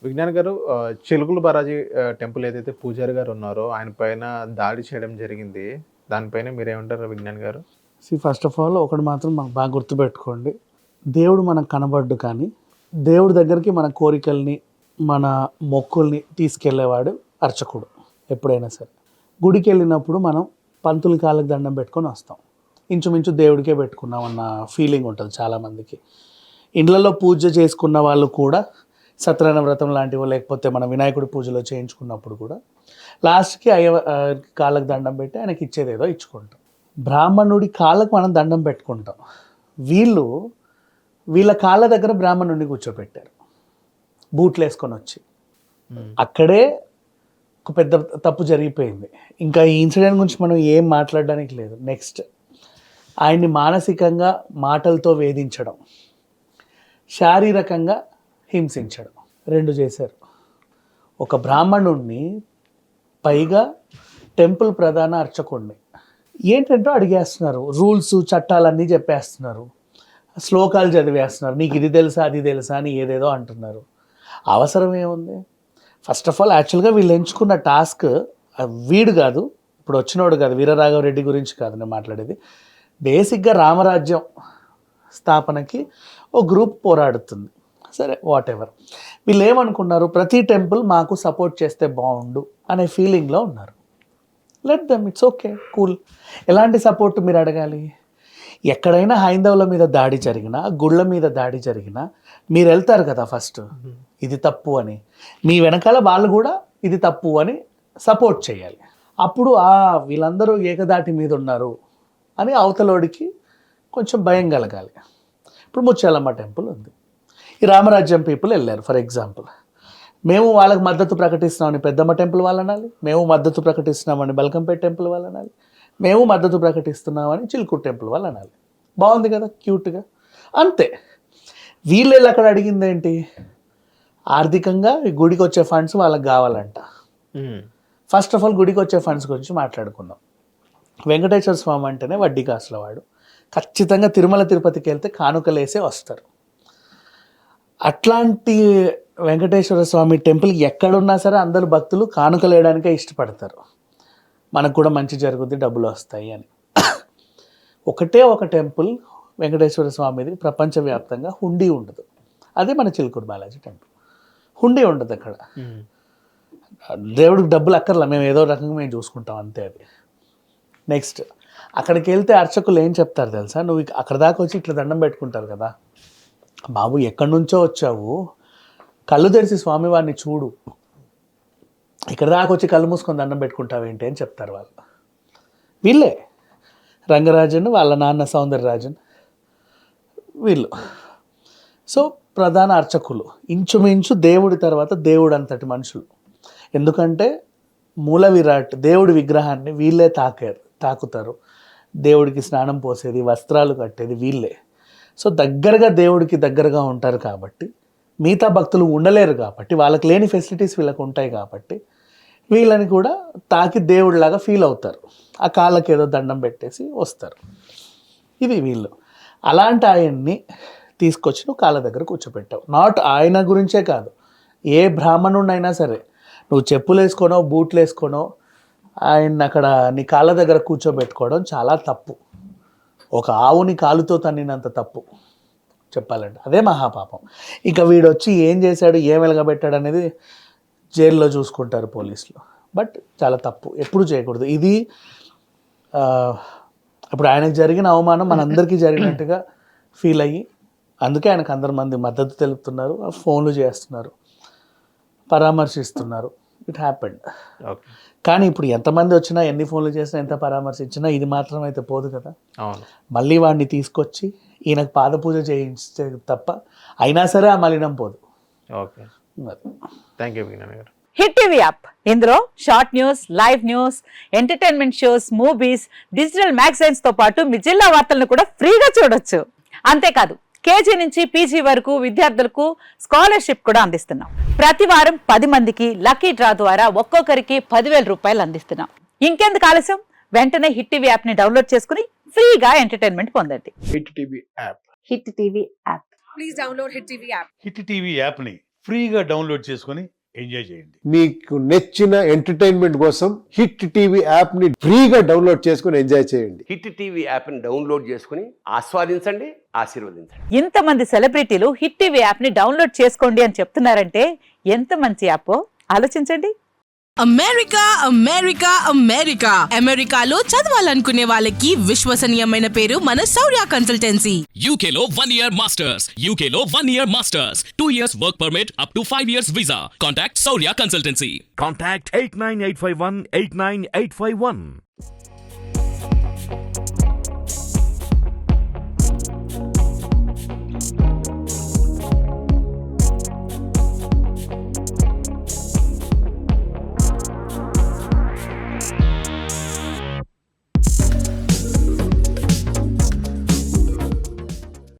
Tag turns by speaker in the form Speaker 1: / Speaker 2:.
Speaker 1: విజ్ఞాన్ గారు చిలుకుల బాలాజీ టెంపుల్ ఏదైతే పూజారి గారు ఉన్నారో ఆయన పైన దాడి చేయడం జరిగింది. దానిపైన మీరేమంటారు విజ్ఞాన్ గారు?
Speaker 2: ఫస్ట్ ఆఫ్ ఆల్ ఒకటి మాత్రం మాకు బాగా గుర్తుపెట్టుకోండి, దేవుడు మనకు కనబడ్డు కానీ దేవుడి దగ్గరికి మన కోరికల్ని మన మొక్కుల్ని తీసుకెళ్లేవాడు అర్చకుడు. ఎప్పుడైనా సరే గుడికి వెళ్ళినప్పుడు మనం పంతుల కాళ్ళకి దండం పెట్టుకొని వస్తాం, ఇంచుమించు దేవుడికే పెట్టుకున్నాం అన్న ఫీలింగ్ ఉంటుంది చాలామందికి. ఇండ్లలో పూజ చేసుకున్న వాళ్ళు కూడా సత్యనారాయణ వ్రతం లాంటివో లేకపోతే మన వినాయకుడి పూజలో చేయించుకున్నప్పుడు కూడా లాస్ట్కి కాళ్ళకు దండం పెట్టి ఆయనకి ఇచ్చేదేదో ఇచ్చుకుంటాం. బ్రాహ్మణుడి కాళ్ళకు మనం దండం పెట్టుకుంటాం. వీళ్ళ కాళ్ళ దగ్గర బ్రాహ్మణుడిని కూర్చోపెట్టారు బూట్లు వేసుకొని వచ్చి. అక్కడే ఒక పెద్ద తప్పు జరిగిపోయింది. ఇంకా ఈ ఇన్సిడెంట్ గురించి మనం ఏం మాట్లాడడానికి లేదు. నెక్స్ట్, ఆయన్ని మానసికంగా మాటలతో వేధించడం, శారీరకంగా హింసించడం, రెండు చేశారు. ఒక బ్రాహ్మణుణ్ణి, పైగా టెంపుల్ ప్రధాన అర్చకుడిని ఏంటంటో అడిగేస్తున్నారు, రూల్స్ చట్టాలన్నీ చెప్పేస్తున్నారు, శ్లోకాలు చదివేస్తున్నారు, నీకు ఇది తెలుసా అది తెలుసా అని ఏదేదో అంటున్నారు. అవసరం ఏముంది? ఫస్ట్ ఆఫ్ ఆల్ యాక్చువల్గా వీళ్ళు ఎంచుకున్న టాస్క్ వీడు కాదు, ఇప్పుడు వచ్చినోడు కాదు, వీరరాఘవరెడ్డి గురించి కాదు నేను మాట్లాడేది. బేసిక్గా రామరాజ్యం స్థాపనకి ఓ గ్రూప్ పోరాడుతుంది. సరే, వాట్ ఎవర్. వీళ్ళు ఏమనుకున్నారు, ప్రతి టెంపుల్ మాకు సపోర్ట్ చేస్తే బాగుండు అనే ఫీలింగ్లో ఉన్నారు. Let them, it's okay, cool. ఎలాంటి సపోర్ట్ మీరు అడగాలి? ఎక్కడైనా హైందవుల మీద దాడి జరిగినా, గుళ్ళ మీద దాడి జరిగినా మీరు వెళ్తారు కదా ఫస్ట్, ఇది తప్పు అని. మీ వెనకాల వాళ్ళు కూడా ఇది తప్పు అని సపోర్ట్ చేయాలి. అప్పుడు వీళ్ళందరూ ఏకదాటి మీద ఉన్నారు అని అవతలోడికి కొంచెం భయం కలగాలి. ఇప్పుడు ముత్యాలమ్మ టెంపుల్ ఉంది, ఈ రామరాజ్యం పీపుల్ వెళ్ళారు ఫర్ ఎగ్జాంపుల్. మేము వాళ్ళకి మద్దతు ప్రకటిస్తున్నామని పెద్దమ్మ టెంపుల్ వాళ్ళు అనాలి, మేము మద్దతు ప్రకటిస్తున్నామని బల్కంపేట టెంపుల్ వాళ్ళు అనాలి, మేము మద్దతు ప్రకటిస్తున్నామని చిలుకూరు టెంపుల్ వాళ్ళు అనాలి. బాగుంది కదా, క్యూట్గా. అంతే. వీళ్ళు అక్కడ అడిగింది ఏంటి? ఆర్థికంగా ఈ గుడికి వచ్చే ఫండ్స్ వాళ్ళకి కావాలంట. ఫస్ట్ ఆఫ్ ఆల్ గుడికి వచ్చే ఫండ్స్ గురించి మాట్లాడుకుందాం. వెంకటేశ్వర స్వామి అంటేనే వడ్డీ కాసుల వాడు. ఖచ్చితంగా తిరుమల తిరుపతికి వెళ్తే కానుకలేసే వస్తారు. అట్లాంటి వెంకటేశ్వర స్వామి టెంపుల్ ఎక్కడున్నా సరే అందరూ భక్తులు కానుకలు వేయడానికే ఇష్టపడతారు, మనకు కూడా మంచి జరుగుద్ది, డబ్బులు వస్తాయి అని. ఒకటే ఒక టెంపుల్ వెంకటేశ్వర స్వామిది ప్రపంచవ్యాప్తంగా హుండీ ఉండదు, అదే మన చిలుకూరు బాలాజీ టెంపుల్. హుండీ ఉండదు అక్కడ. దేవుడికి డబ్బులు అక్కర్లా, మేము ఏదో రకంగా మేము చూసుకుంటాం అంతే. అది నెక్స్ట్, అక్కడికి వెళ్తే అర్చకులు ఏం చెప్తారు తెలుసా? నువ్వు అక్కడ దాకా వచ్చి ఇట్లా దండం పెట్టుకుంటారు కదా, బాబు ఎక్కడి నుంచో వచ్చావు, కళ్ళు తెరిచి స్వామివారిని చూడు, ఇక్కడ దాకా వచ్చి కళ్ళు మూసుకొని దండం పెట్టుకుంటావేంటి అని చెప్తారు వాళ్ళు. వీళ్ళే రంగరాజన్, వాళ్ళ నాన్న సౌందరరాజన్, వీళ్ళు. సో ప్రధాన అర్చకులు ఇంచుమించు దేవుడి తర్వాత దేవుడు అంతటి మనుషులు. ఎందుకంటే మూల విరాట్ దేవుడి విగ్రహాన్ని వీళ్ళే తాకుతారు, దేవుడికి స్నానం పోసేది, వస్త్రాలు కట్టేది వీళ్ళే. సో దగ్గరగా దేవుడికి దగ్గరగా ఉంటారు కాబట్టి, మిగతా భక్తులు ఉండలేరు కాబట్టి, వాళ్ళకి లేని ఫెసిలిటీస్ వీళ్ళకి ఉంటాయి కాబట్టి వీళ్ళని కూడా తాకి దేవుడిలాగా ఫీల్ అవుతారు, ఆ కాళ్ళకి ఏదో దండం పెట్టేసి వస్తారు. ఇది వీళ్ళు. అలాంటి ఆయన్ని తీసుకొచ్చి నువ్వు కాళ్ళ దగ్గర కూర్చోపెట్టావు. నాట్ ఆయన గురించే కాదు, ఏ బ్రాహ్మణుడినైనా సరే నువ్వు చెప్పులు వేసుకోనో బూట్లు వేసుకోనో ఆయన్ని అక్కడ నీ కాళ్ళ దగ్గర కూర్చోబెట్టుకోవడం చాలా తప్పు. ఒక ఆవుని కాలుతో తన్నినంత తప్పు చెప్పాలంటే, అదే మహాపాపం. ఇక వీడు వచ్చి ఏం చేశాడు, ఏం వెలగబెట్టాడు అనేది జైల్లో చూసుకుంటారు పోలీసులు. బట్ చాలా తప్పు, ఎప్పుడు చేయకూడదు ఇది. ఇప్పుడు ఆయనకు జరిగిన అవమానం మనందరికీ జరిగినట్టుగా ఫీల్ అయ్యి, అందుకే ఆయనకు అందరి మంది మద్దతు తెలుపుతున్నారు, ఫోన్లు చేస్తున్నారు, పరామర్శిస్తున్నారు. It happened. కానీ ఇప్పుడు ఎంతమంది వచ్చినా, ఎన్ని ఫోన్లు చేసినా, ఎంత పరామర్శించినా ఇది మాత్రం అయితే పోదు కదా. మళ్ళీ వాడిని తీసుకొచ్చి ఈయనకు పాదపూజ చేయించే తప్ప అయినా సరే ఆ మలినం పోదు.
Speaker 1: ఓకే, థ్యాంక్ యూ విజ్ఞాన్ గారు.
Speaker 3: హిట్ టీవీ యాప్, ఇందులో short news, live news, entertainment shows, movies, digital magazines తో పాటు మీ జిల్లా వార్తలను కూడా ఫ్రీగా చూడొచ్చు. అంతేకాదు కేజీ నుంచి పీజీ వరకు విద్యార్థులకు స్కాలర్షిప్ కూడా అందిస్తున్నాం. ప్రతి వారం 10 మందికి లక్కీ డ్రా ద్వారా ఒక్కొక్కరికి 10,000 రూపాయలు అందిస్తున్నాం. ఇంకెందుకు ఆలస్యం, వెంటనే హిట్ టీవీ యాప్ ని డౌన్లోడ్ చేసుకుని ఫ్రీగా ఎంటర్టైన్మెంట్ పొందండి.
Speaker 1: Hit TV app.
Speaker 3: Hit TV app.
Speaker 4: Please download Hit TV app.
Speaker 5: Hit TV యాప్ని
Speaker 4: ఫ్రీగా డౌన్లోడ్ చేసుకొని ఎంజాయ్ చేయండి.
Speaker 5: మీకు నచ్చిన ఎంటర్టైన్మెంట్ కోసం హిట్ టీవీ యాప్ ని ఫ్రీగా డౌన్లోడ్ చేసుకుని ఎంజాయ్ చేయండి.
Speaker 6: హిట్ టీవీ యాప్ని డౌన్లోడ్ చేసుకుని ఆస్వాదించండి, ఆశీర్వదించండి.
Speaker 3: ఇంతమంది సెలబ్రిటీలు హిట్ టీవీ యాప్ ని డౌన్లోడ్ చేసుకోండి అని చెప్తున్నారంటే ఎంత మంచి యాప్ ఆలోచించండి.
Speaker 7: అమెరికా అమెరికా అమెరికా అమెరికాలో చదవాలనుకునే వాళ్ళకి విశ్వసనీయమైన పేరు మన శౌర్య consultancy.
Speaker 8: UK Law 1 Year Masters. UK Law 1 Year Masters. 2 years work permit up to 5 years visa. Contact Saurya Consultancy.
Speaker 9: Contact 89851 89851.